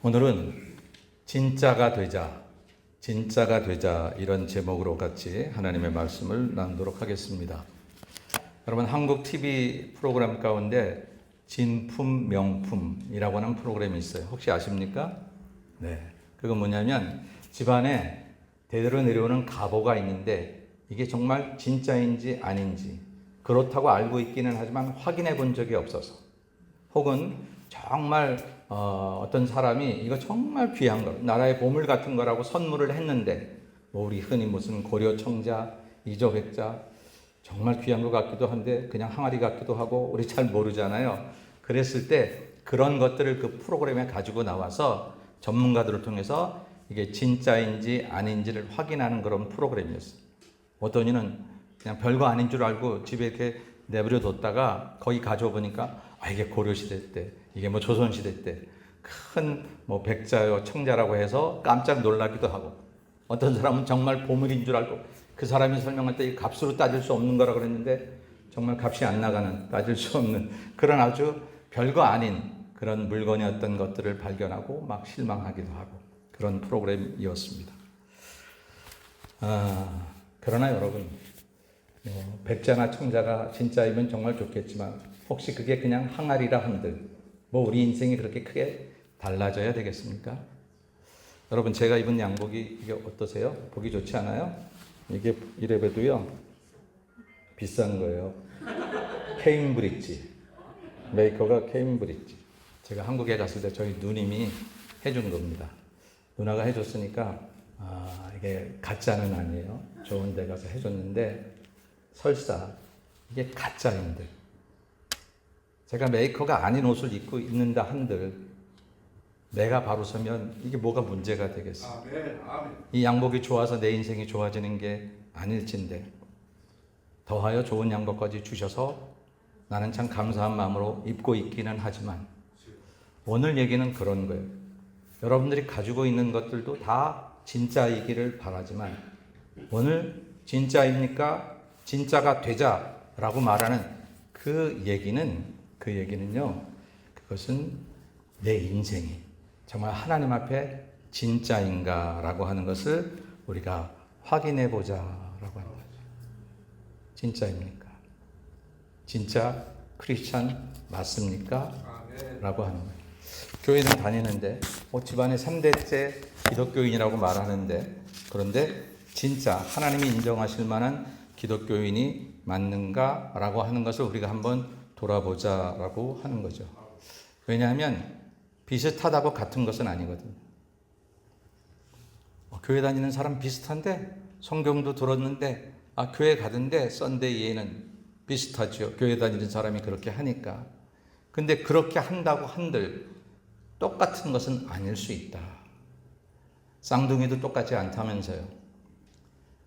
오늘은 진짜가 되자 이런 제목으로 같이 하나님의 말씀을 나누도록 하겠습니다. 여러분, 한국 TV 프로그램 가운데 진품 명품이라고 하는 프로그램이 있어요. 혹시 아십니까? 네, 그건 뭐냐면 집안에 대대로 내려오는 가보가 있는데 이게 정말 진짜인지 아닌지 그렇다고 알고 있기는 하지만 확인해 본 적이 없어서, 혹은 정말 어떤 사람이 이거 정말 귀한 거, 나라의 보물 같은 거라고 선물을 했는데, 뭐 우리 흔히 무슨 고려 청자, 이조백자, 정말 귀한 것 같기도 한데 그냥 항아리 같기도 하고 우리 잘 모르잖아요. 그랬을 때 그런 것들을 그 프로그램에 가지고 나와서 전문가들을 통해서 이게 진짜인지 아닌지를 확인하는 그런 프로그램이었어요. 어떤 이는 그냥 별거 아닌 줄 알고 집에 이렇게 내버려 뒀다가 거기 가져와 보니까 이게 고려시대 때, 이게 뭐 조선시대 때 큰 뭐 백자요 청자라고 해서 깜짝 놀라기도 하고, 어떤 사람은 정말 보물인 줄 알고 그 사람이 설명할 때 이 값으로 따질 수 없는 거라 그랬는데 정말 값이 안 나가는, 따질 수 없는 그런 아주 별거 아닌 그런 물건이었던 것들을 발견하고 막 실망하기도 하고 그런 프로그램이었습니다. 그러나 여러분, 백자나 청자가 진짜이면 정말 좋겠지만 혹시 그게 그냥 항아리라 한들 뭐 우리 인생이 그렇게 크게 달라져야 되겠습니까? 여러분, 제가 입은 양복이 이게 어떠세요? 보기 좋지 않아요? 이게 이래봬도요 비싼 거예요. 케임브리지, 메이커가 케임브리지. 제가 한국에 갔을 때 저희 누님이 해준 겁니다. 누나가 해줬으니까 이게 가짜는 아니에요. 좋은 데 가서 해줬는데 설사 이게 가짜인들, 제가 메이커가 아닌 옷을 입고 있는다 한들 내가 바로 서면 이게 뭐가 문제가 되겠어? 이 양복이 좋아서 내 인생이 좋아지는 게 아닐진데 더하여 좋은 양복까지 주셔서 나는 참 감사한 마음으로 입고 있기는 하지만, 오늘 얘기는 그런 거예요. 여러분들이 가지고 있는 것들도 다 진짜이기를 바라지만 오늘 진짜입니까? 진짜가 되자라고 말하는 그 얘기는요, 그것은 내 인생이 정말 하나님 앞에 진짜인가라고 하는 것을 우리가 확인해 보자라고 하는 거죠. 진짜입니까? 진짜 크리스찬 맞습니까? 라고 하는 거예요. 교회는 다니는데 집안에 3대째 기독교인이라고 말하는데, 그런데 진짜 하나님이 인정하실 만한 기독교인이 맞는가? 라고 하는 것을 우리가 한번 돌아보자라고 하는 거죠. 왜냐하면 비슷하다고 같은 것은 아니거든요. 교회 다니는 사람 비슷한데, 성경도 들었는데, 교회 가던데 썬데이에는 비슷하죠. 교회 다니는 사람이 그렇게 하니까. 근데 그렇게 한다고 한들 똑같은 것은 아닐 수 있다. 쌍둥이도 똑같지 않다면서요.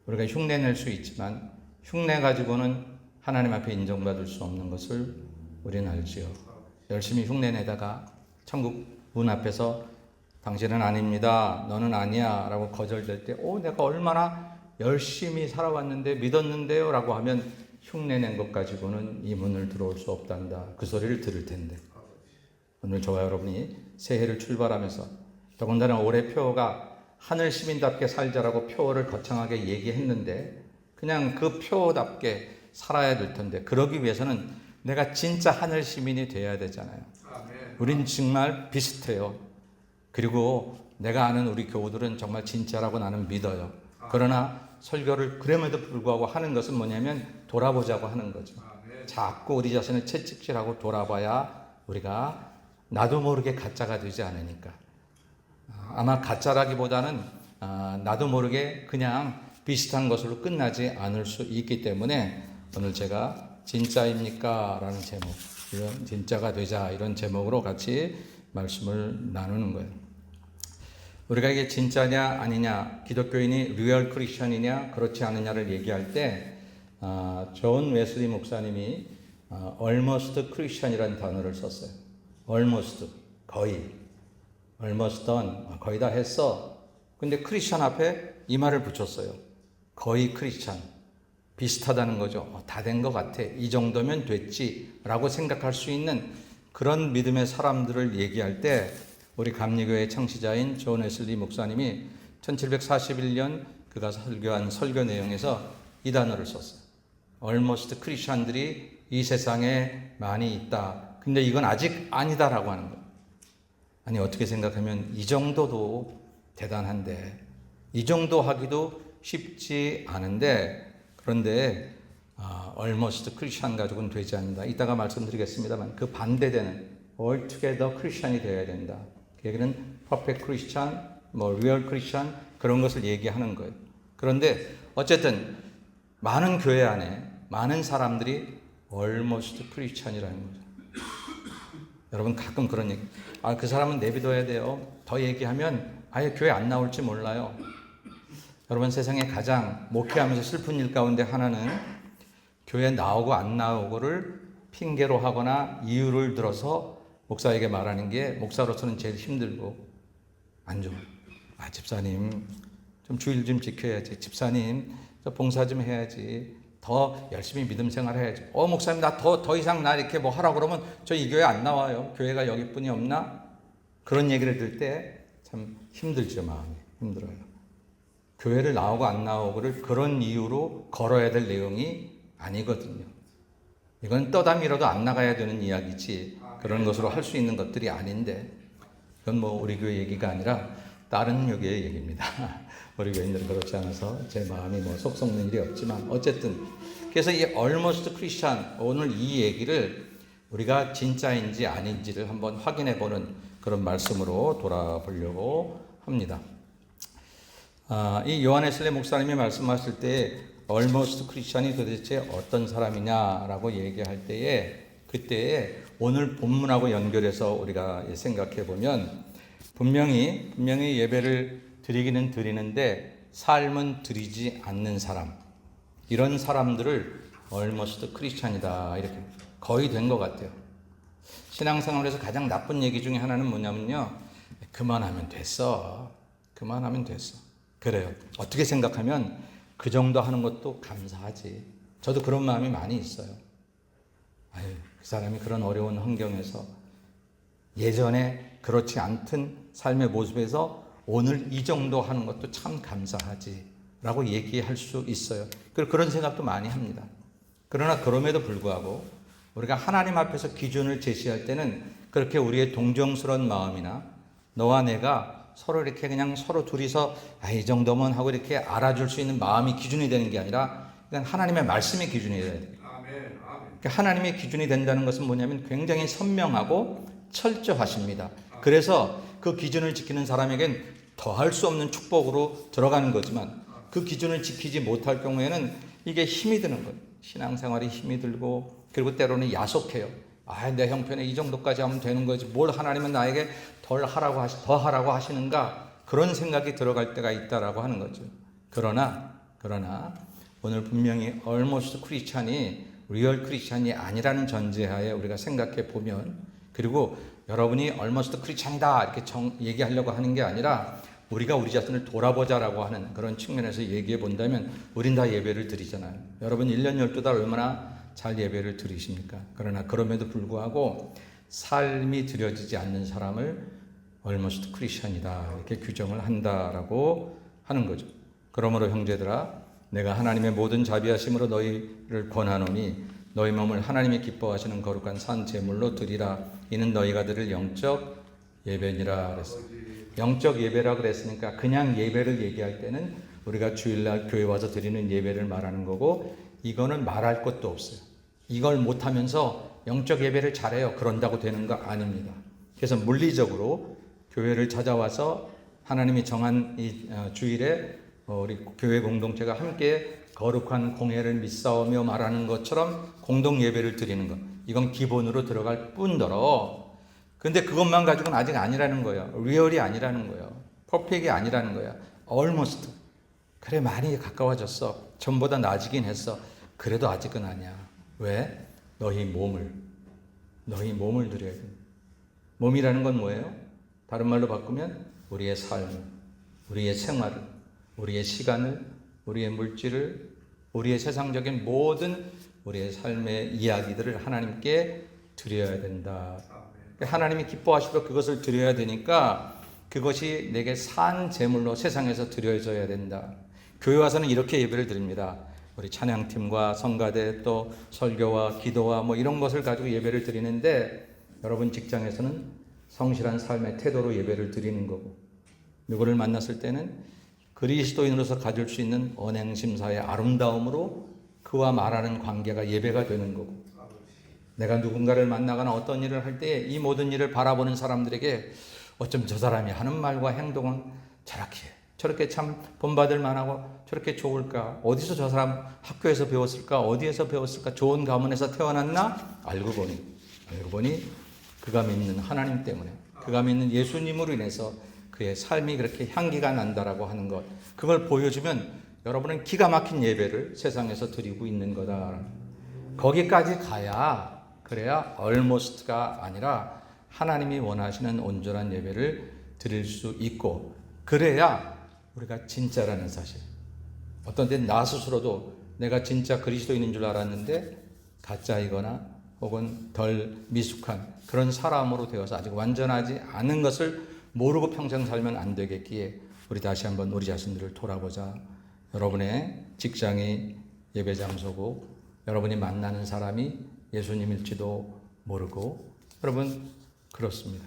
우리가 흉내 낼 수 있지만 흉내 가지고는 하나님 앞에 인정받을 수 없는 것을 우리는 알지요. 열심히 흉내 내다가 천국 문 앞에서 당신은 아닙니다, 너는 아니야 라고 거절될 때 내가 얼마나 열심히 살아왔는데 믿었는데요 라고 하면 흉내 낸 것 가지고는 이 문을 들어올 수 없단다, 그 소리를 들을 텐데, 오늘 저와 여러분이 새해를 출발하면서 더군다나 올해 표어가 하늘 시민답게 살자라고 표어를 거창하게 얘기했는데 그냥 그 표어답게 살아야 될 텐데, 그러기 위해서는 내가 진짜 하늘 시민이 돼야 되잖아요. 우린 정말 비슷해요. 그리고 내가 아는 우리 교우들은 정말 진짜라고 나는 믿어요. 그러나 설교를 그럼에도 불구하고 하는 것은 뭐냐면 돌아보자고 하는 거죠. 자꾸 우리 자신을 채찍질하고 돌아봐야 우리가 나도 모르게 가짜가 되지 않으니까. 아마 가짜라기보다는 나도 모르게 그냥 비슷한 것으로 끝나지 않을 수 있기 때문에 오늘 제가 진짜입니까? 라는 제목, 이런 진짜가 되자 이런 제목으로 같이 말씀을 나누는 거예요. 우리가 이게 진짜냐 아니냐, 기독교인이 리얼 크리스천이냐 그렇지 않느냐를 얘기할 때 존 웨슬리 목사님이 almost Christian이라는 단어를 썼어요. almost, 거의. almost done, 거의 다 했어. 근데 크리스천 앞에 이 말을 붙였어요. 거의 크리스천. 비슷하다는 거죠. 다 된 것 같아. 이 정도면 됐지 라고 생각할 수 있는 그런 믿음의 사람들을 얘기할 때 우리 감리교회 창시자인 존 웨슬리 목사님이 1741년 그가 설교한 설교 내용에서 이 단어를 썼어요. Almost 크리스천들이 이 세상에 많이 있다. 근데 이건 아직 아니다라고 하는 거예요. 아니 어떻게 생각하면 이 정도도 대단한데, 이 정도 하기도 쉽지 않은데, 그런데 almost 크리스천 가지고는 되지 않는다. 이따가 말씀드리겠습니다만 그 반대되는 altogether 크리스천이 되어야 된다. 그 얘기는 perfect 크리스천, real 크리스천 그런 것을 얘기하는 거예요. 그런데 어쨌든 많은 교회 안에 많은 사람들이 almost 크리스천이라는 거죠. 여러분 가끔 그런 얘기, 그 사람은 내비둬야 돼요. 더 얘기하면 아예 교회 안 나올지 몰라요. 여러분 세상에 가장 목회하면서 슬픈 일 가운데 하나는 교회 나오고 안 나오고를 핑계로 하거나 이유를 들어서 목사에게 말하는 게 목사로서는 제일 힘들고 안 좋아요. 집사님 좀 주일 좀 지켜야지. 집사님 저 봉사 좀 해야지. 더 열심히 믿음 생활해야지. 목사님 나 더 이상 나 이렇게 뭐 하라고 그러면 저 이 교회 안 나와요. 교회가 여기뿐이 없나? 그런 얘기를 들을 때 참 힘들죠. 마음이 힘들어요. 교회를 나오고 안 나오고를 그런 이유로 걸어야 될 내용이 아니거든요. 이건 떠다밀어도 안 나가야 되는 이야기지 그런 것으로 할 수 있는 것들이 아닌데, 이건 뭐 우리 교회 얘기가 아니라 다른 교회의 얘기입니다. 우리 교인들은 그렇지 않아서 제 마음이 뭐 속 썩는 일이 없지만 어쨌든, 그래서 이 almost Christian, 오늘 이 얘기를 우리가 진짜인지 아닌지를 한번 확인해 보는 그런 말씀으로 돌아보려고 합니다. 이 요한 웨슬리 목사님이 말씀하실 때 almost Christian이 도대체 어떤 사람이냐라고 얘기할 때에, 그때에 오늘 본문하고 연결해서 우리가 생각해 보면 분명히 예배를 드리기는 드리는데 삶은 드리지 않는 사람, 이런 사람들을 almost Christian이다 이렇게 거의 된 것 같아요. 신앙생활에서 가장 나쁜 얘기 중에 하나는 뭐냐면요, 그만하면 됐어. 그래요. 어떻게 생각하면 그 정도 하는 것도 감사하지. 저도 그런 마음이 많이 있어요. 그 사람이 그런 어려운 환경에서 예전에 그렇지 않던 삶의 모습에서 오늘 이 정도 하는 것도 참 감사하지 라고 얘기할 수 있어요. 그런 생각도 많이 합니다. 그러나 그럼에도 불구하고 우리가 하나님 앞에서 기준을 제시할 때는 그렇게 우리의 동정스러운 마음이나 너와 내가 서로 이렇게 그냥 서로 둘이서 이 정도면 하고 이렇게 알아줄 수 있는 마음이 기준이 되는 게 아니라 그냥 하나님의 말씀의 기준이 돼야 돼요. 그러니까 하나님의 기준이 된다는 것은 뭐냐면 굉장히 선명하고 철저하십니다. 그래서 그 기준을 지키는 사람에겐 더할 수 없는 축복으로 들어가는 거지만 그 기준을 지키지 못할 경우에는 이게 힘이 드는 거예요. 신앙생활이 힘이 들고, 그리고 때로는 야속해요. 내 형편에 이 정도까지 하면 되는 거지 뭘 하나님은 나에게 더 하라고 하시는가, 그런 생각이 들어갈 때가 있다라고 하는 거죠. 그러나 오늘 분명히 almost 크리스찬이 리얼 크리스찬이 아니라는 전제하에 우리가 생각해 보면, 그리고 여러분이 almost 크리스찬이다 이렇게 얘기하려고 하는 게 아니라 우리가 우리 자신을 돌아보자라고 하는 그런 측면에서 얘기해 본다면 우린 다 예배를 드리잖아요. 여러분 1년 12달 얼마나 잘 예배를 드리십니까? 그러나 그럼에도 불구하고 삶이 드려지지 않는 사람을 almost 크리스천이다 이렇게 규정을 한다라고 하는 거죠. 그러므로 형제들아, 내가 하나님의 모든 자비하심으로 너희를 권하노니 너희 몸을 하나님이 기뻐하시는 거룩한 산 제물로 드리라. 이는 너희가 드릴 영적 예배니라 그랬어요. 영적 예배라 그랬으니까 그냥 예배를 얘기할 때는 우리가 주일날 교회 와서 드리는 예배를 말하는 거고, 이거는 말할 것도 없어요. 이걸 못하면서 영적 예배를 잘해요 그런다고 되는 거 아닙니다. 그래서 물리적으로 교회를 찾아와서 하나님이 정한 이 주일에 우리 교회 공동체가 함께 거룩한 공예를 믿사오며 말하는 것처럼 공동 예배를 드리는 것, 이건 기본으로 들어갈 뿐더러, 근데 그것만 가지고는 아직 아니라는 거예요. 리얼이 아니라는 거예요. 퍼펙이 아니라는 거야. almost. 그래 많이 가까워졌어. 전보다 나아지긴 했어. 그래도 아직은 아니야. 왜? 너희 몸을 드려야 돼. 몸이라는 건 뭐예요? 다른 말로 바꾸면 우리의 삶, 우리의 생활을, 우리의 시간을, 우리의 물질을, 우리의 세상적인 모든 우리의 삶의 이야기들을 하나님께 드려야 된다. 하나님이 기뻐하시도록 그것을 드려야 되니까 그것이 내게 산 제물로 세상에서 드려져야 된다. 교회 와서는 이렇게 예배를 드립니다. 우리 찬양팀과 성가대 또 설교와 기도와 뭐 이런 것을 가지고 예배를 드리는데, 여러분 직장에서는 성실한 삶의 태도로 예배를 드리는 거고, 누구를 만났을 때는 그리스도인으로서 가질 수 있는 언행심사의 아름다움으로 그와 말하는 관계가 예배가 되는 거고, 내가 누군가를 만나거나 어떤 일을 할 때 이 모든 일을 바라보는 사람들에게 어쩜 저 사람이 하는 말과 행동은 저렇게 참 본받을 만하고 저렇게 좋을까? 어디서 저 사람 학교에서 배웠을까? 어디에서 배웠을까? 좋은 가문에서 태어났나? 알고 보니 그가 믿는 하나님 때문에, 그가 믿는 예수님으로 인해서 그의 삶이 그렇게 향기가 난다라고 하는 것, 그걸 보여주면 여러분은 기가 막힌 예배를 세상에서 드리고 있는 거다. 거기까지 가야, 그래야 almost가 아니라 하나님이 원하시는 온전한 예배를 드릴 수 있고, 그래야 우리가 진짜라는 사실. 어떤 때는 나 스스로도 내가 진짜 그리스도인인 줄 알았는데 가짜이거나 혹은 덜 미숙한 그런 사람으로 되어서 아직 완전하지 않은 것을 모르고 평생 살면 안 되겠기에, 우리 다시 한번 우리 자신들을 돌아보자. 여러분의 직장이 예배 장소고 여러분이 만나는 사람이 예수님일지도 모르고, 여러분 그렇습니다.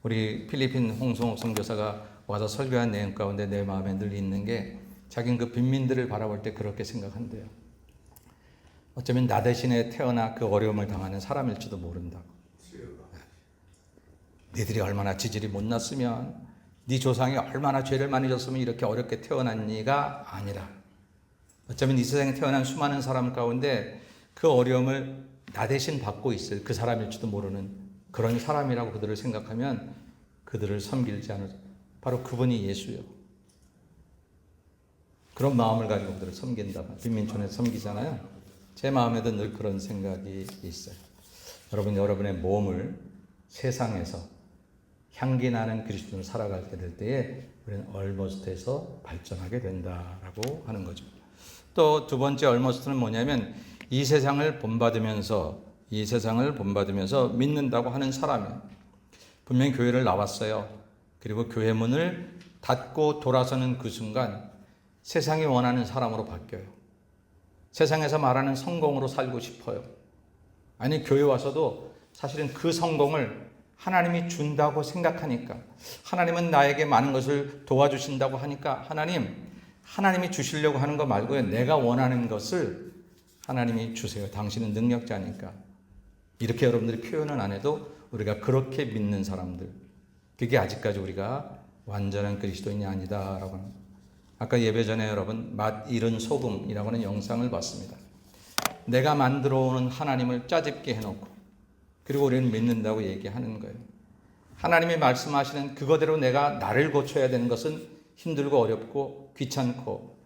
우리 필리핀 홍성옥 선교사가 와서 설교한 내용 가운데 내 마음에 늘 있는 게, 자기는 그 빈민들을 바라볼 때 그렇게 생각한대요. 어쩌면 나 대신에 태어나 그 어려움을 당하는 사람일지도 모른다고. 니들이 얼마나 지질이 못났으면, 네 조상이 얼마나 죄를 많이 졌으면 이렇게 어렵게 태어났니가 아니라, 어쩌면 이 세상에 태어난 수많은 사람 가운데 그 어려움을 나 대신 받고 있을 그 사람일지도 모르는 그런 사람이라고 그들을 생각하면 그들을 섬기지 않을, 바로 그분이 예수요. 그런 마음을 가지고 그들을 섬긴다. 빈민촌에서 섬기잖아요. 제 마음에도 늘 그런 생각이 있어요. 여러분의 몸을 세상에서 향기 나는 그리스도를 살아갈 때 될 때에 우리는 얼머스트에서 발전하게 된다라고 하는 거죠. 또 두 번째 얼머스트는 뭐냐면, 이 세상을 본받으면서 믿는다고 하는 사람이에요. 분명히 교회를 나왔어요. 그리고 교회 문을 닫고 돌아서는 그 순간 세상이 원하는 사람으로 바뀌어요. 세상에서 말하는 성공으로 살고 싶어요. 아니, 교회 와서도 사실은 그 성공을 하나님이 준다고 생각하니까, 하나님은 나에게 많은 것을 도와주신다고 하니까, 하나님이 주시려고 하는 거 말고요, 내가 원하는 것을 하나님이 주세요. 당신은 능력자니까. 이렇게 여러분들이 표현은 안 해도 우리가 그렇게 믿는 사람들, 그게 아직까지 우리가 완전한 그리스도인이 아니다라고 하는. 아까 예배 전에 여러분 맛 잃은 소금이라고 하는 영상을 봤습니다. 내가 만들어 오는 하나님을 짜집게 해놓고, 그리고 우리는 믿는다고 얘기하는 거예요. 하나님이 말씀하시는 그거대로 내가 나를 고쳐야 되는 것은 힘들고 어렵고 귀찮고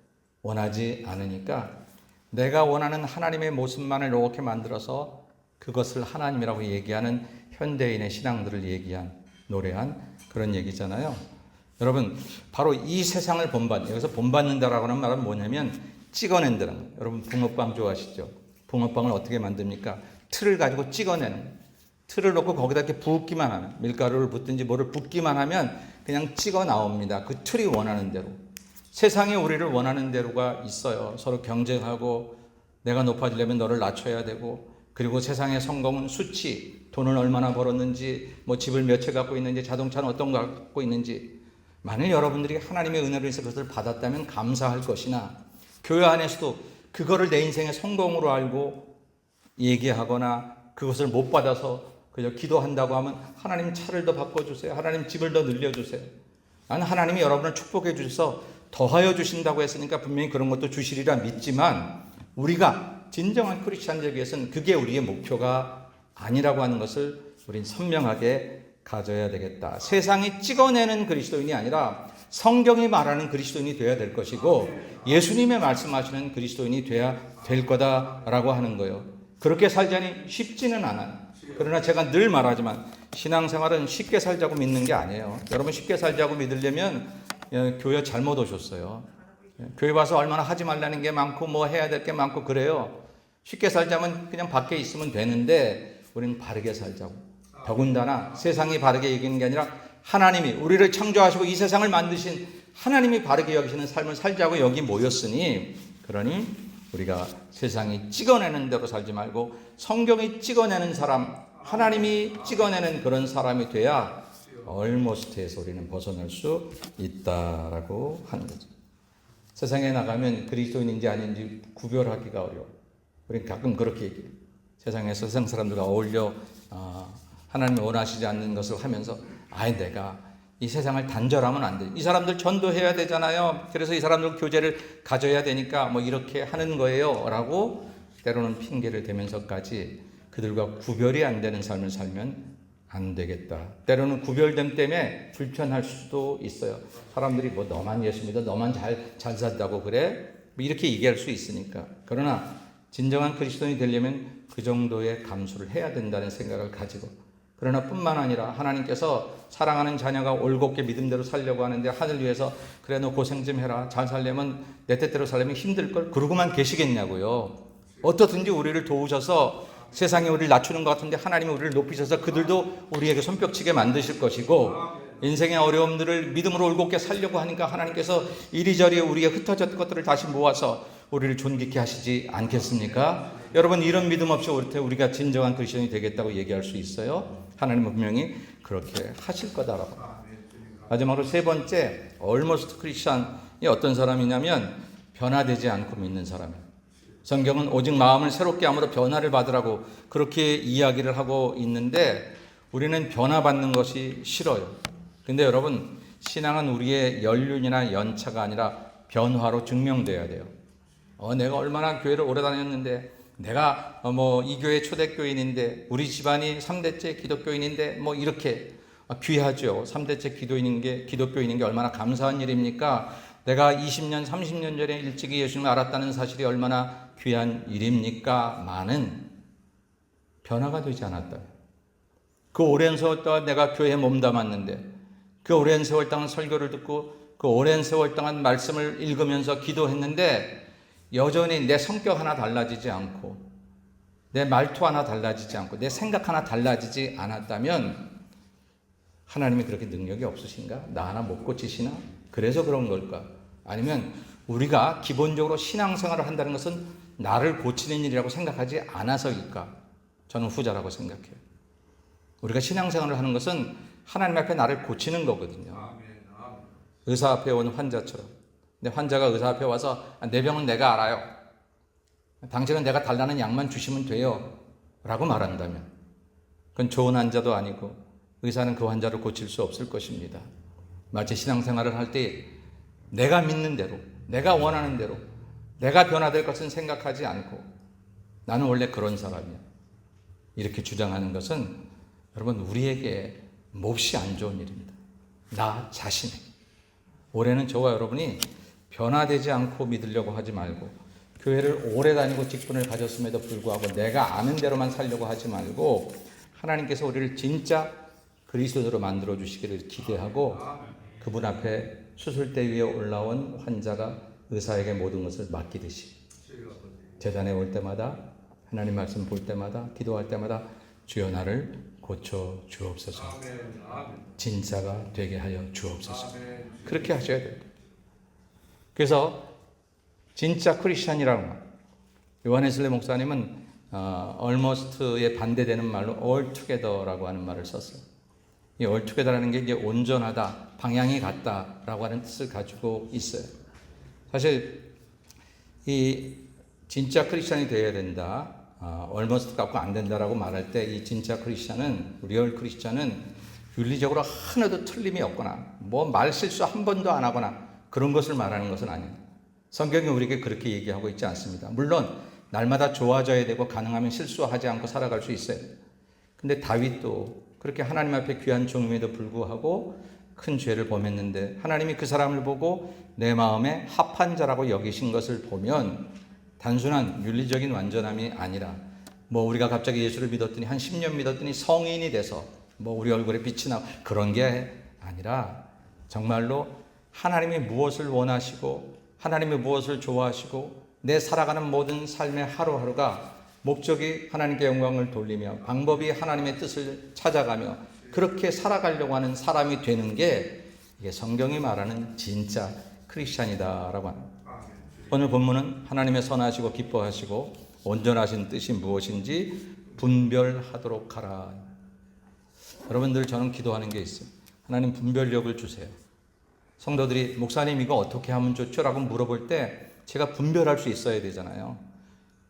원하지 않으니까, 내가 원하는 하나님의 모습만을 이렇게 만들어서 그것을 하나님이라고 얘기하는 현대인의 신앙들을 노래한 그런 얘기잖아요. 여러분, 바로 이 세상을 여기서 본받는다라고 하는 말은 뭐냐면 찍어낸다는 거예요. 여러분 붕어빵 좋아하시죠? 붕어빵을 어떻게 만듭니까? 틀을 가지고 찍어내는, 틀을 놓고 거기다 이렇게 붓기만 하면, 밀가루를 붓든지 뭐를 붓기만 하면 그냥 찍어 나옵니다. 그 틀이 원하는 대로. 세상에 우리를 원하는 대로가 있어요. 서로 경쟁하고, 내가 높아지려면 너를 낮춰야 되고, 그리고 세상의 성공은 수치, 돈을 얼마나 벌었는지, 뭐 집을 몇 채 갖고 있는지, 자동차는 어떤 거 갖고 있는지. 만일 여러분들이 하나님의 은혜로 인해서 그것을 받았다면 감사할 것이나, 교회 안에서도 그거를 내 인생의 성공으로 알고 얘기하거나 그것을 못 받아서 그저 기도한다고 하면, 하나님 차를 더 바꿔주세요, 하나님 집을 더 늘려주세요. 나는 하나님이 여러분을 축복해 주셔서 더하여 주신다고 했으니까 분명히 그런 것도 주시리라 믿지만, 우리가 진정한 크리스찬들 위해서는 그게 우리의 목표가 아니라고 하는 것을 우린 선명하게 가져야 되겠다. 세상이 찍어내는 그리스도인이 아니라 성경이 말하는 그리스도인이 되어야 될 것이고, 예수님의 말씀하시는 그리스도인이 되어야 될 거다라고 하는 거예요. 그렇게 살자니 쉽지는 않아요. 그러나 제가 늘 말하지만 신앙생활은 쉽게 살자고 믿는 게 아니에요. 여러분, 쉽게 살자고 믿으려면 교회 잘못 오셨어요. 교회 와서 얼마나 하지 말라는 게 많고 뭐 해야 될 게 많고 그래요. 쉽게 살자면 그냥 밖에 있으면 되는데, 우리는 바르게 살자고. 더군다나 세상이 바르게 여기는 게 아니라 하나님이 우리를 창조하시고 이 세상을 만드신 하나님이 바르게 여기시는 삶을 살자고 여기 모였으니, 그러니 우리가 세상이 찍어내는 대로 살지 말고 성경이 찍어내는 사람, 하나님이 찍어내는 그런 사람이 돼야 얼모스트에서 우리는 벗어날 수 있다라고 하는 거죠. 세상에 나가면 그리스도인인지 아닌지 구별하기가 어려워. 우리는 가끔 그렇게 얘기해요. 세상에서 세상 사람들과 어울려 하나님이 원하시지 않는 것을 하면서 내가 이 세상을 단절하면 안 돼. 이 사람들 전도해야 되잖아요. 그래서 이 사람들 교제를 가져야 되니까 뭐 이렇게 하는 거예요 라고 때로는 핑계를 대면서까지 그들과 구별이 안 되는 삶을 살면 안 되겠다. 때로는 구별됨 때문에 불편할 수도 있어요. 사람들이 뭐 너만 예수 믿어, 너만 잘 산다고 그래? 뭐 이렇게 얘기할 수 있으니까. 그러나 진정한 그리스도인이 되려면 그 정도의 감수를 해야 된다는 생각을 가지고, 그러나 뿐만 아니라 하나님께서 사랑하는 자녀가 올곧게 믿음대로 살려고 하는데 하늘 위에서 그래 너 고생 좀 해라, 잘 살려면 내 뜻대로 살려면 힘들걸, 그러고만 계시겠냐고요. 어떻든지 우리를 도우셔서 세상이 우리를 낮추는 것 같은데 하나님이 우리를 높이셔서 그들도 우리에게 손뼉치게 만드실 것이고, 인생의 어려움들을 믿음으로 올곧게 살려고 하니까 하나님께서 이리저리 우리의 흩어졌던 것들을 다시 모아서 우리를 존귀케 하시지 않겠습니까? 여러분, 이런 믿음 없이 우리가 진정한 그리스도인이 되겠다고 얘기할 수 있어요? 하나님은 분명히 그렇게 하실 거다라고. 마지막으로 세 번째, almost 크리스천이 어떤 사람이냐면 변화되지 않고 믿는 사람이에요. 성경은 오직 마음을 새롭게 함으로 변화를 받으라고 그렇게 이야기를 하고 있는데 우리는 변화받는 것이 싫어요. 근데 여러분, 신앙은 우리의 연륜이나 연차가 아니라 변화로 증명돼야 돼요. 내가 얼마나 교회를 오래 다녔는데, 내가 이 교회 초대교인인데, 우리 집안이 3대째 기독교인인데, 이렇게 귀하죠. 3대째 기독교인인 게 얼마나 감사한 일입니까? 내가 20년, 30년 전에 일찍이 예수님을 알았다는 사실이 얼마나 귀한 일입니까? 많은 변화가 되지 않았다. 그 오랜 세월 동안 내가 교회에 몸담았는데, 그 오랜 세월 동안 설교를 듣고 그 오랜 세월 동안 말씀을 읽으면서 기도했는데 여전히 내 성격 하나 달라지지 않고 내 말투 하나 달라지지 않고 내 생각 하나 달라지지 않았다면 하나님이 그렇게 능력이 없으신가? 나 하나 못 고치시나? 그래서 그런 걸까? 아니면 우리가 기본적으로 신앙생활을 한다는 것은 나를 고치는 일이라고 생각하지 않아서일까? 저는 후자라고 생각해요. 우리가 신앙생활을 하는 것은 하나님 앞에 나를 고치는 거거든요. 의사 앞에 온 환자처럼. 근데 환자가 의사 앞에 와서 내 병은 내가 알아요. 당신은 내가 달라는 약만 주시면 돼요. 라고 말한다면 그건 좋은 환자도 아니고 의사는 그 환자를 고칠 수 없을 것입니다. 마치 신앙생활을 할 때 내가 믿는 대로, 내가 원하는 대로, 내가 변화될 것은 생각하지 않고 나는 원래 그런 사람이야. 이렇게 주장하는 것은 여러분 우리에게 몹시 안 좋은 일입니다. 나 자신에게. 올해는 저와 여러분이 변화되지 않고 믿으려고 하지 말고 교회를 오래 다니고 직분을 가졌음에도 불구하고 내가 아는 대로만 살려고 하지 말고 하나님께서 우리를 진짜 그리스도로 만들어 주시기를 기대하고 그분 앞에 수술대 위에 올라온 환자가 의사에게 모든 것을 맡기듯이 제단에 올 때마다 하나님 말씀 볼 때마다 기도할 때마다 주여 나를 고쳐 주옵소서. 진짜가 되게 하여 주옵소서. 그렇게 하셔야 돼요. 그래서 진짜 크리스천이라는 말. 요한 웨슬리 목사님은 almost에 반대되는 말로 all together라고 하는 말을 썼어요. 이 all together라는 게 이제 온전하다, 방향이 같다라고 하는 뜻을 가지고 있어요. 사실 이 진짜 크리스천이 되어야 된다. almost 갖고 안 된다라고 말할 때 이 진짜 크리스천은, 리얼 크리스천은 윤리적으로 하나도 틀림이 없거나 말 실수 한 번도 안 하거나 그런 것을 말하는 것은 아닙니다. 성경이 우리에게 그렇게 얘기하고 있지 않습니다. 물론 날마다 좋아져야 되고 가능하면 실수하지 않고 살아갈 수 있어요. 근데 다윗도 그렇게 하나님 앞에 귀한 종임에도 불구하고 큰 죄를 범했는데 하나님이 그 사람을 보고 내 마음에 합한 자라고 여기신 것을 보면 단순한 윤리적인 완전함이 아니라 우리가 갑자기 예수를 믿었더니 한 10년 믿었더니 성인이 돼서 우리 얼굴에 빛이 나고 그런 게 아니라 정말로 하나님이 무엇을 원하시고 하나님이 무엇을 좋아하시고 내 살아가는 모든 삶의 하루하루가 목적이 하나님께 영광을 돌리며 방법이 하나님의 뜻을 찾아가며 그렇게 살아가려고 하는 사람이 되는 게 이게 성경이 말하는 진짜 크리스찬이다라고 합니다. 오늘 본문은 하나님의 선하시고 기뻐하시고 온전하신 뜻이 무엇인지 분별하도록 하라. 여러분들, 저는 기도하는 게 있어요. 하나님, 분별력을 주세요. 성도들이 목사님 이거 어떻게 하면 좋죠? 라고 물어볼 때 제가 분별할 수 있어야 되잖아요.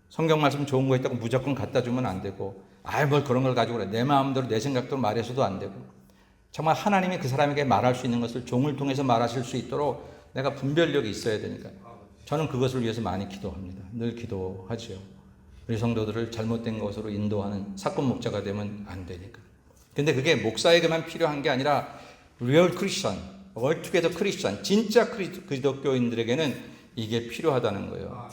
성경 말씀 좋은 거 있다고 무조건 갖다 주면 안 되고, 뭘 그런 걸 가지고 그래, 내 마음대로 내 생각대로 말해서도 안 되고, 정말 하나님이 그 사람에게 말할 수 있는 것을 종을 통해서 말하실 수 있도록 내가 분별력이 있어야 되니까 저는 그것을 위해서 많이 기도합니다. 늘 기도하지요. 우리 성도들을 잘못된 것으로 인도하는 사건 목자가 되면 안 되니까. 근데 그게 목사에게만 필요한 게 아니라 리얼 크리스천, 월투게더 크리스천, 진짜 그리스도교인들에게는 이게 필요하다는 거예요.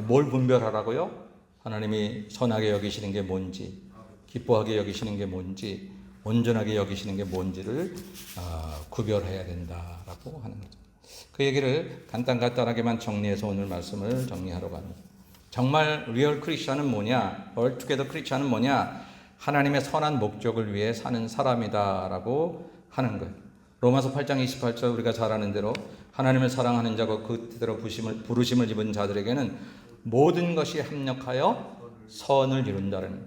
뭘 분별하라고요? 하나님이 선하게 여기시는 게 뭔지, 기뻐하게 여기시는 게 뭔지, 온전하게 여기시는 게 뭔지를 구별해야 된다라고 하는 거죠. 그 얘기를 간단하게만 정리해서 오늘 말씀을 정리하려고 합니다. 정말 리얼 크리스천은 뭐냐? 얼투게더 크리스천은 뭐냐? 하나님의 선한 목적을 위해 사는 사람이다라고 하는 거예요. 로마서 8장 28절 우리가 잘 아는 대로 하나님을 사랑하는 자고 그 뜻대로 부르심을 입은 자들에게는 모든 것이 합력하여 선을 이룬다는 거예요.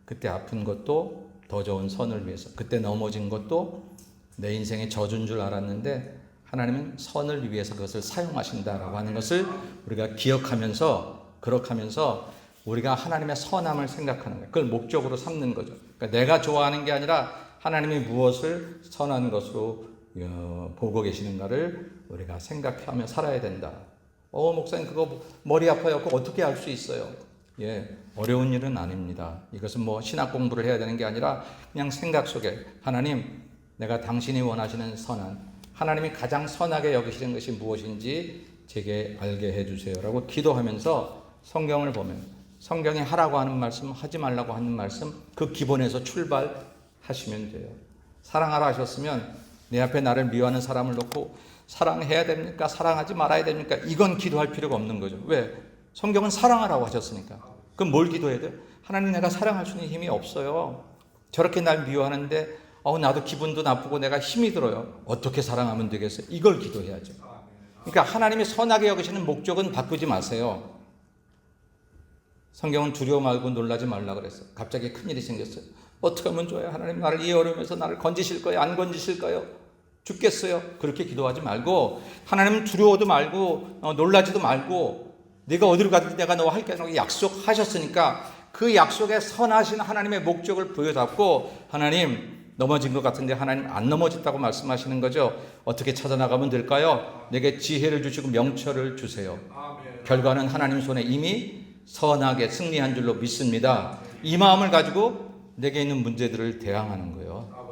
그때 아픈 것도 더 좋은 선을 위해서, 그때 넘어진 것도 내 인생의 저주인 줄 알았는데 하나님은 선을 위해서 그것을 사용하신다라고 하는 것을 우리가 기억하면서, 그렇게 하면서 우리가 하나님의 선함을 생각하는 거예요. 그걸 목적으로 삼는 거죠. 그러니까 내가 좋아하는 게 아니라 하나님이 무엇을 선한 것으로 보고 계시는가를 우리가 생각하며 살아야 된다. 목사님 그거 머리 아파요. 그거 어떻게 알 수 있어요? 어려운 일은 아닙니다. 이것은 뭐 신학 공부를 해야 되는 게 아니라 그냥 생각 속에 하나님, 내가 당신이 원하시는 선한, 하나님이 가장 선하게 여기시는 것이 무엇인지 제게 알게 해주세요 라고 기도하면서 성경을 보면 성경이 하라고 하는 말씀, 하지 말라고 하는 말씀, 그 기본에서 출발하시면 돼요. 사랑하라 하셨으면 내 앞에 나를 미워하는 사람을 놓고 사랑해야 됩니까? 사랑하지 말아야 됩니까? 이건 기도할 필요가 없는 거죠. 왜? 성경은 사랑하라고 하셨으니까. 그럼 뭘 기도해야 돼요? 하나님, 내가 사랑할 수 있는 힘이 없어요. 저렇게 날 미워하는데 나도 기분도 나쁘고 내가 힘이 들어요. 어떻게 사랑하면 되겠어요? 이걸 기도해야죠. 그러니까 하나님이 선하게 여기시는 목적은 바꾸지 마세요. 성경은 두려워 말고 놀라지 말라 그랬어요. 갑자기 큰일이 생겼어요. 어떻게 하면 좋아요? 하나님, 나를 이 어려움에서 나를 건지실 거예요? 안 건지실 거예요? 죽겠어요? 그렇게 기도하지 말고, 하나님은 두려워도 말고 놀라지도 말고, 네가 어디로 가든지 내가 너와 함께 하라고 약속하셨으니까 그 약속에 선하신 하나님의 목적을 부여잡고, 하나님 넘어진 것 같은데 하나님 안 넘어졌다고 말씀하시는 거죠. 어떻게 찾아나가면 될까요? 내게 지혜를 주시고 명철을 주세요. 결과는 하나님 손에 이미 선하게 승리한 줄로 믿습니다. 이 마음을 가지고 내게 있는 문제들을 대항하는 거예요.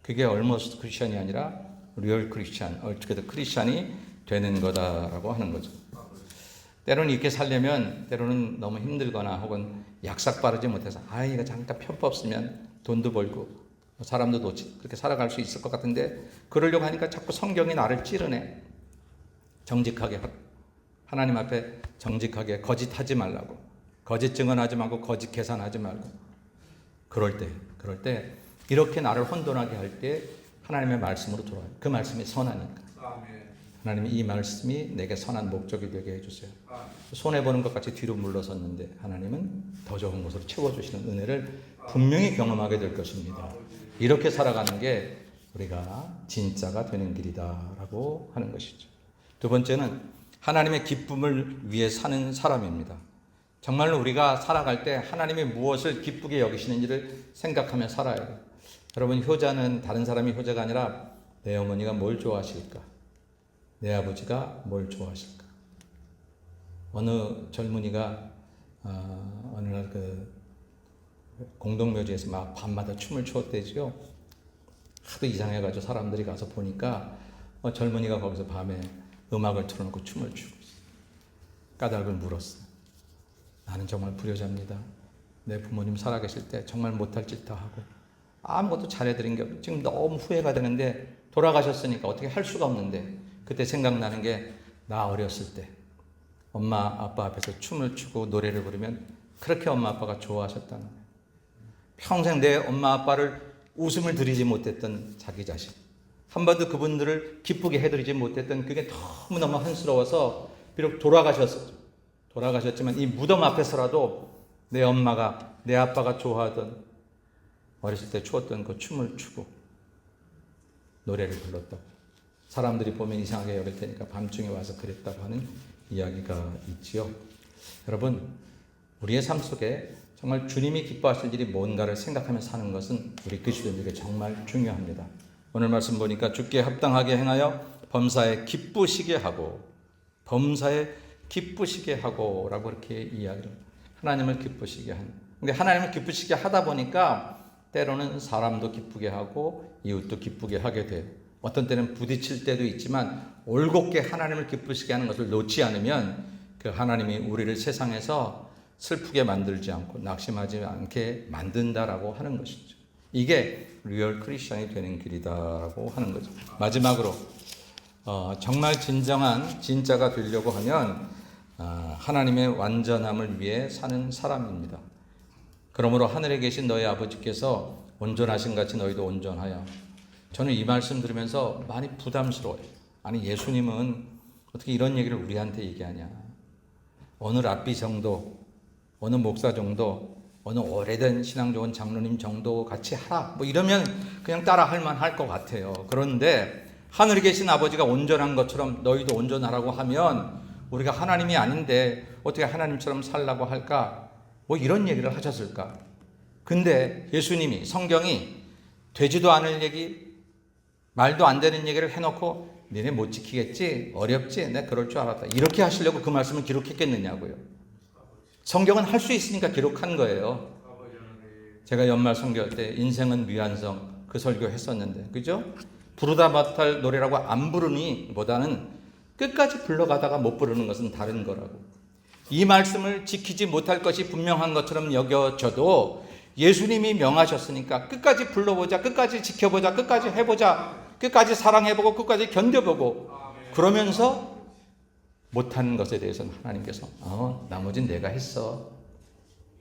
그게 almost 크리스천이 아니라 리얼 크리스천, 얼투게더 크리스천이 되는 거다라고 하는 거죠. 때로는 이렇게 살려면 때로는 너무 힘들거나 혹은 약삭 바르지 못해서 이거 잠깐 편법 쓰면 돈도 벌고 사람도 놓치 그렇게 살아갈 수 있을 것 같은데, 그러려고 하니까 자꾸 성경이 나를 찌르네. 정직하게, 하나님 앞에 정직하게, 거짓하지 말라고, 거짓 증언하지 말고 거짓 계산하지 말고. 그럴 때 이렇게 나를 혼돈하게 할 때 하나님의 말씀으로 돌아와요. 그 말씀이 선하니까. 하나님이 이 말씀이 내게 선한 목적이 되게 해주세요. 손해보는 것 같이 뒤로 물러섰는데 하나님은 더 좋은 것으로 채워주시는 은혜를 분명히 경험하게 될 것입니다. 이렇게 살아가는 게 우리가 진짜가 되는 길이다라고 하는 것이죠. 두 번째는 하나님의 기쁨을 위해 사는 사람입니다. 정말로 우리가 살아갈 때 하나님이 무엇을 기쁘게 여기시는지를 생각하며 살아야 돼요. 여러분, 효자는 다른 사람이 효자가 아니라 내 어머니가 뭘 좋아하실까? 내 아버지가 뭘 좋아하실까? 어느 젊은이가 어느 날 그 공동묘지에서 막 밤마다 춤을 추었대죠. 하도 이상해가지고 사람들이 가서 보니까 젊은이가 거기서 밤에 음악을 틀어놓고 춤을 추고 있어요. 까닭을 물었어요. 나는 정말 불효자입니다. 내 부모님 살아계실 때 정말 못할 짓 다 하고 아무것도 잘해드린 게 없고 지금 너무 후회가 되는데 돌아가셨으니까 어떻게 할 수가 없는데, 그때 생각나는 게 나 어렸을 때 엄마 아빠 앞에서 춤을 추고 노래를 부르면 그렇게 엄마 아빠가 좋아하셨다는 거예요. 평생 내 엄마 아빠를 웃음을 드리지 못했던 자기 자신, 한 번도 그분들을 기쁘게 해드리지 못했던 그게 너무너무 한스러워서 비록 돌아가셨지만 이 무덤 앞에서라도 내 엄마가 내 아빠가 좋아하던 어렸을 때 추었던 그 춤을 추고 노래를 불렀다고, 사람들이 보면 이상하게 여길 테니까 밤중에 와서 그랬다고 하는 이야기가 있지요. 여러분, 우리의 삶 속에 정말 주님이 기뻐하실 일이 뭔가를 생각하며 사는 것은 우리 그리스도인에게 정말 중요합니다. 오늘 말씀 보니까 주께 합당하게 행하여 범사에 기쁘시게 하고, 범사에 기쁘시게 하고 라고 이렇게 이야기를, 하나님을 기쁘시게 하는. 근데 하나님을 기쁘시게 하다 보니까 때로는 사람도 기쁘게 하고 이웃도 기쁘게 하게 돼요. 어떤 때는 부딪힐 때도 있지만 올곧게 하나님을 기쁘시게 하는 것을 놓지 않으면 그 하나님이 우리를 세상에서 슬프게 만들지 않고 낙심하지 않게 만든다라고 하는 것이죠. 이게 리얼 크리스천이 되는 길이다라고 하는 거죠. 마지막으로 정말 진정한 진짜가 되려고 하면 하나님의 완전함을 위해 사는 사람입니다. 그러므로 하늘에 계신 너희 아버지께서 온전하신 같이 너희도 온전하여. 저는 이 말씀 들으면서 많이 부담스러워요. 아니, 예수님은 어떻게 이런 얘기를 우리한테 얘기하냐. 어느 랍비 정도, 어느 목사 정도, 어느 오래된 신앙 좋은 장로님 정도 같이 하라, 뭐 이러면 그냥 따라 할 만할 것 같아요. 그런데 하늘에 계신 아버지가 온전한 것처럼 너희도 온전하라고 하면 우리가 하나님이 아닌데 어떻게 하나님처럼 살라고 할까? 뭐 이런 얘기를 하셨을까? 근데 예수님이, 성경이 되지도 않을 얘기, 말도 안 되는 얘기를 해놓고 니네 못 지키겠지? 어렵지? 내가 그럴 줄 알았다. 이렇게 하시려고 그 말씀을 기록했겠느냐고요. 성경은 할 수 있으니까 기록한 거예요. 제가 연말 선교할 때 인생은 미완성 그 설교 했었는데, 그죠? 부르다 못할 노래라고 안 부르니 보다는 끝까지 불러가다가 못 부르는 것은 다른 거라고. 이 말씀을 지키지 못할 것이 분명한 것처럼 여겨져도 예수님이 명하셨으니까 끝까지 불러보자, 끝까지 지켜보자, 끝까지 해보자, 끝까지 사랑해보고 끝까지 견뎌보고, 그러면서 못하는 것에 대해서는 하나님께서 나머지는 내가 했어,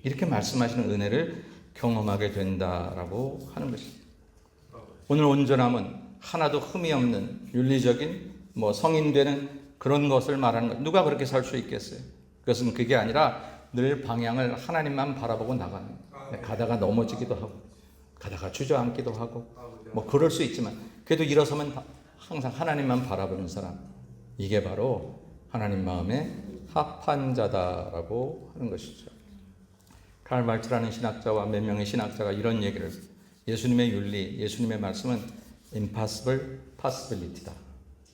이렇게 말씀하시는 은혜를 경험하게 된다라고 하는 것입니다. 오늘 온전함은 하나도 흠이 없는 윤리적인 성인되는 그런 것을 말하는 것. 누가 그렇게 살 수 있겠어요? 그것은 그게 아니라 늘 방향을 하나님만 바라보고 나가는, 가다가 넘어지기도 하고 가다가 주저앉기도 하고 뭐 그럴 수 있지만 그래도 일어서면 항상 하나님만 바라보는 사람, 이게 바로 하나님 마음에 합한 자다라고 하는 것이죠. 칼 말츠라는 신학자와 몇 명의 신학자가 이런 얘기를 했어요. 예수님의 윤리, 예수님의 말씀은 impossible possibility다.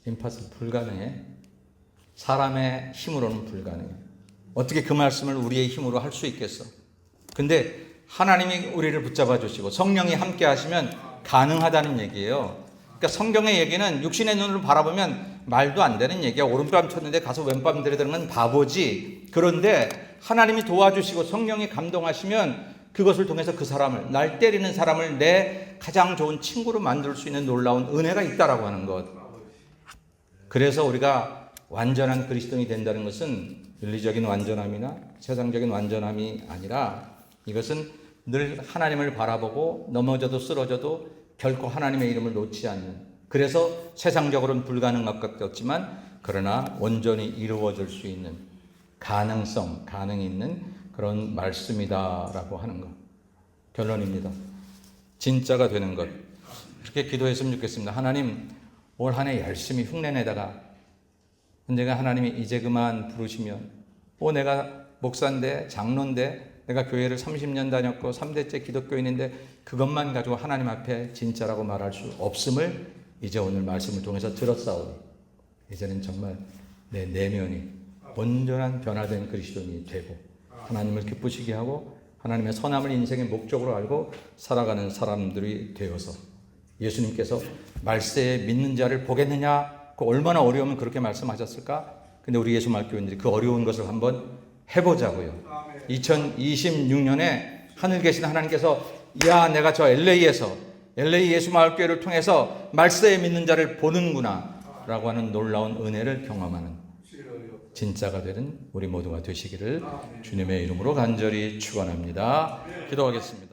impossible, 불가능해. 사람의 힘으로는 불가능해. 어떻게 그 말씀을 우리의 힘으로 할 수 있겠어? 근데 하나님이 우리를 붙잡아 주시고 성령이 함께 하시면 가능하다는 얘기예요. 그러니까 성경의 얘기는 육신의 눈으로 바라보면 말도 안 되는 얘기야. 오른밤 쳤는데 가서 왼밤 들이대는 건 바보지. 그런데 하나님이 도와주시고 성령이 감동하시면 그것을 통해서 그 사람을, 날 때리는 사람을 내 가장 좋은 친구로 만들 수 있는 놀라운 은혜가 있다라고 하는 것. 그래서 우리가 완전한 그리스도인이 된다는 것은 윤리적인 완전함이나 세상적인 완전함이 아니라 이것은 늘 하나님을 바라보고 넘어져도 쓰러져도 결코 하나님의 이름을 놓지 않는, 그래서 세상적으로는 불가능한 것 같지만 그러나 온전히 이루어질 수 있는 가능성, 가능이 있는 그런 말씀이다라고 하는 것. 결론입니다. 진짜가 되는 것. 그렇게 기도했으면 좋겠습니다. 하나님, 올 한 해 열심히 흉내내다가 언젠가 하나님이 이제 그만 부르시면 내가 목사인데 장로인데 내가 교회를 30년 다녔고 3대째 기독교인인데 그것만 가지고 하나님 앞에 진짜라고 말할 수 없음을 이제 오늘 말씀을 통해서 들었사오니 이제는 정말 내 내면이 온전한 변화된 그리스도인이 되고 하나님을 기쁘시게 하고 하나님의 선함을 인생의 목적으로 알고 살아가는 사람들이 되어서 예수님께서 말세에 믿는 자를 보겠느냐, 그 얼마나 어려우면 그렇게 말씀하셨을까? 근데 우리 예수말교인들이 그 어려운 것을 한번 해보자고요. 2026년에 하늘 계신 하나님께서 내가 저 LA에서 LA 예수마을교회를 통해서 말세에 믿는 자를 보는구나 라고 하는 놀라운 은혜를 경험하는 진짜가 되는 우리 모두가 되시기를 주님의 이름으로 간절히 축원합니다. 기도하겠습니다.